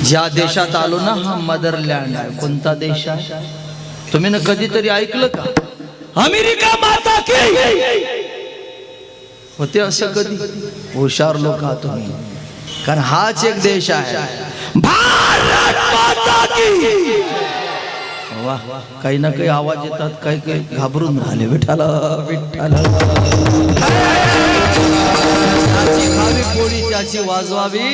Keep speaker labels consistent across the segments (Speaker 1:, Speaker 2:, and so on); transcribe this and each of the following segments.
Speaker 1: ज्या देशात आलो ना हा मदरलँड आहे. कोणता देश आहे तुम्ही ना कधीतरी ऐकलं का? अमेरिका माता की होते असं कधी? हुशार लोक आहात तुम्ही, कारण हाच एक देश आहे. भारत माता की. वाह, काही ना काही आवाज येतात, काही काही घाबरून राहिले. विठाला विठाला, त्याची खावी पोळी त्याची वाजवावी.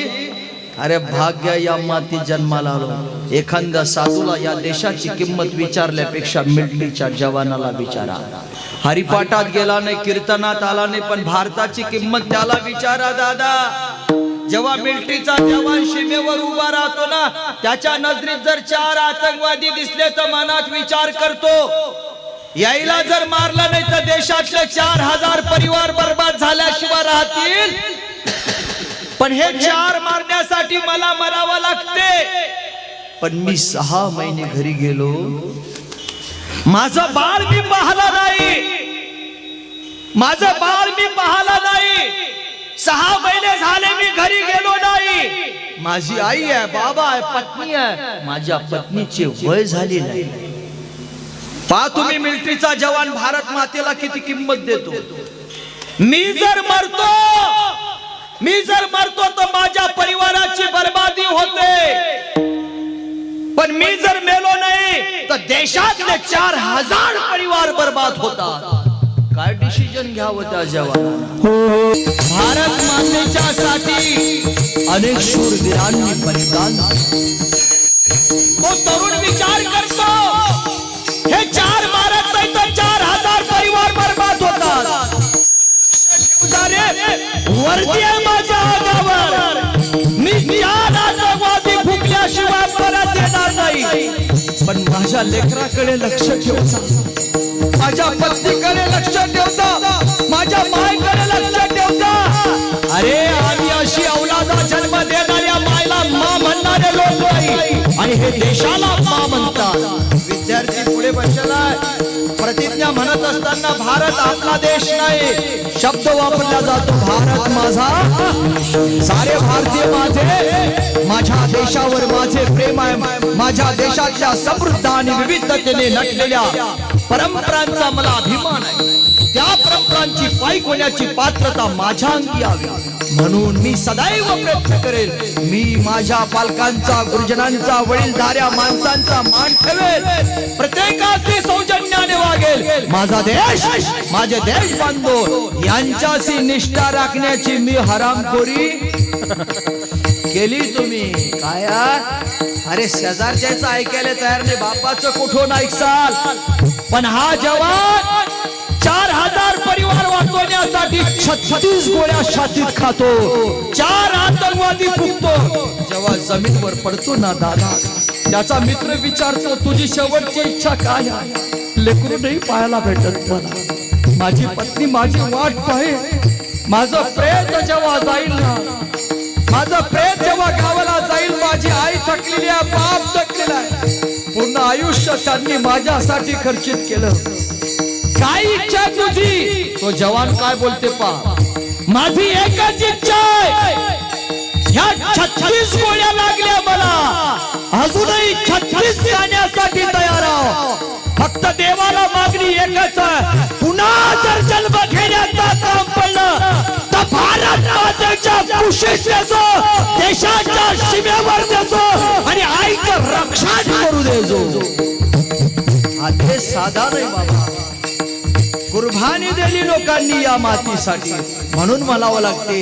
Speaker 1: अरे भाग्य या माती जन्माला आलो. एखाद्या साधूला या देशाची किंमत विचारल्यापेक्षा मिलिटरीच्या जवानाला विचारा. हरिपाठात गेला नाही, कीर्तनात आला नाही, पण भारताची किंमत त्याला विचारा. दादा, जेव्हा मिलिटरीचा जवान सीमेवर उभा राहतो ना, त्याच्या नजरेत जर 4 आतंकवादी दिसले तर मनात विचार करतो, यायला जर मारलं नाही तर देशातले 4000 परिवार बर्बाद झाल्याशिवाय राहतील. पण हे 4 मारण्यासाठी मला मरावं लागते. पण मी 6 महिने घरी गेलो, माझं बाळ मी पाहला नाही. माझं बाळ मी पाहला नाही. 6 महिने झाले मी घरी गेलो नाही. माझी आई आहे, बाबा आहे, पत्नी आहे. माझ्या पत्नीची वय झाली नाही. पहा तुम्ही मिलिटरीचा जवान भारत मातेला किती किंमत देतो. मी जर मरतो तर माझ्या परिवाराची बर्बादी होते. पण मी जर मेलो नाही तर देशातले 4000 परिवार बर्बाद होतात. काय डिसिजन घ्यावं त्या जवानानं? भारत मातेच्या साठी अनेक शूरवीरांनी बलिदान. तो तरुण विचार करतो, हे 4 मारत नाही तर 4000 परिवार बर्बाद होतात. वरती आहे माझ्या अंगावर, मी आतंकवादी फुकल्याशिवाय परत येणार नाही. पण माझ्या लेकराकडे लक्ष ठेवता, माझ्या पत्नीकडे लक्ष ठेवता, माझ्या मायकडे लक्ष ठेवता. अरे आम्ही अशी औलादा जन्म देणाऱ्या मायला मा म्हणणारे लोक नाही, आणि हे देशाला मा म्हणतात. विद्यार्थी पुढे बसला, प्रतिज्ञा म्हणत असताना भारत आपला देश नाही शब्द वापरला जातो. भारत माझा, सारे भारतीय माझे, माझ्या देशावर माझे प्रेम आहे. माझ्या देशाच्या समृद्ध आणि विविधतेने नटलेल्या परंपरांचा मला अभिमान आहे. त्या परंपरांची पाईक होण्याची पात्रता माझ्या अंगी यावी, म्हणून मी सदैव प्रयत्न करेल. मी माझ्या पालकांचा, गुरुजनांचा, वडीलधाऱ्या माणसांचा मान ठेवेल. प्रत्येकाशी सौजन्याने वागेल. माझा देश, माझे देश बांधव यांच्याशी निष्ठा राखण्याची मी हरामखोरी केली. तुम्ही काय? अरे शेजारच्याचं ऐकायला तयार नाही, बापाचं कुठून ऐकसाल. पण हा जवान 4000 परिवार वाचवण्यासाठी 36 गोळ्या छातीत खातो, 4 आतंकवादी फुकतो. जेव्हा जमीनवर पडतो ना दादा, त्याचा मित्र विचारतो, तुझी शेवटची इच्छा काय आहे? लेकरू नाही पाहायला भेटत मला, माझी पत्नी माझी वाट पाहे. माझं प्रेत जेव्हा जाईल ना, माझं प्रेत जेव्हा गावाला जाईल, माझी आई थकलेली आहे, बाप थकलेला आहे. पूर्ण आयुष्य त्यांनी माझ्यासाठी खर्चित केलं. काय इच्छा तुझी? तो जवान काय बोलते पहा, माझी एकच इच्छा आहे, ह्या 36 गोळ्या लागल्या मला, अजूनही 36 जाण्यासाठी तयार आहो. फक्त देवाला मागणी एकच आहे, पुन्हा जर जन्म घेण्याचा काम पडलं तर भारत मातेच्या कुशीत द्यायचो, देशाच्या सीमेवर द्यायचो, आणि आईचं रक्षण करू द्यायचो. हा साधा नाही बाबा, कुर्बानी दिली लोकांनी या मातीसाठी. म्हणून म्हणावं लागते,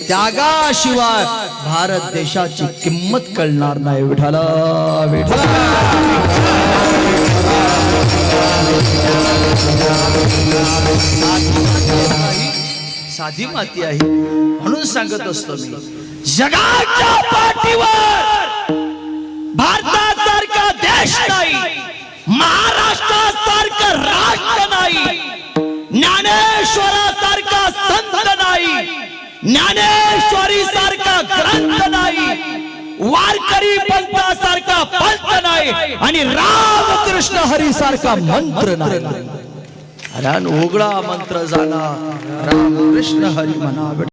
Speaker 1: त्यागाशिवाय भारत देशाची किंमत कळणार नाही. विठाला विठाला. साधी माती आहे म्हणून सांगत असतो मी, जगाच्या पाठीवर भारतासारखा देश नाही, महाराष्ट्रासारखं राष्ट्र नाही, ज्ञानेश्वरासारखा संत नाही, ज्ञानेश्वरी सारखा ग्रंथ नाही, वारकरी पंथासारखा पंथ नाही, आणि रामकृष्ण हरी सारखा मंत्र नाही. अरे उघडा मंत्र जाणा, रामकृष्ण हरी म्हणा.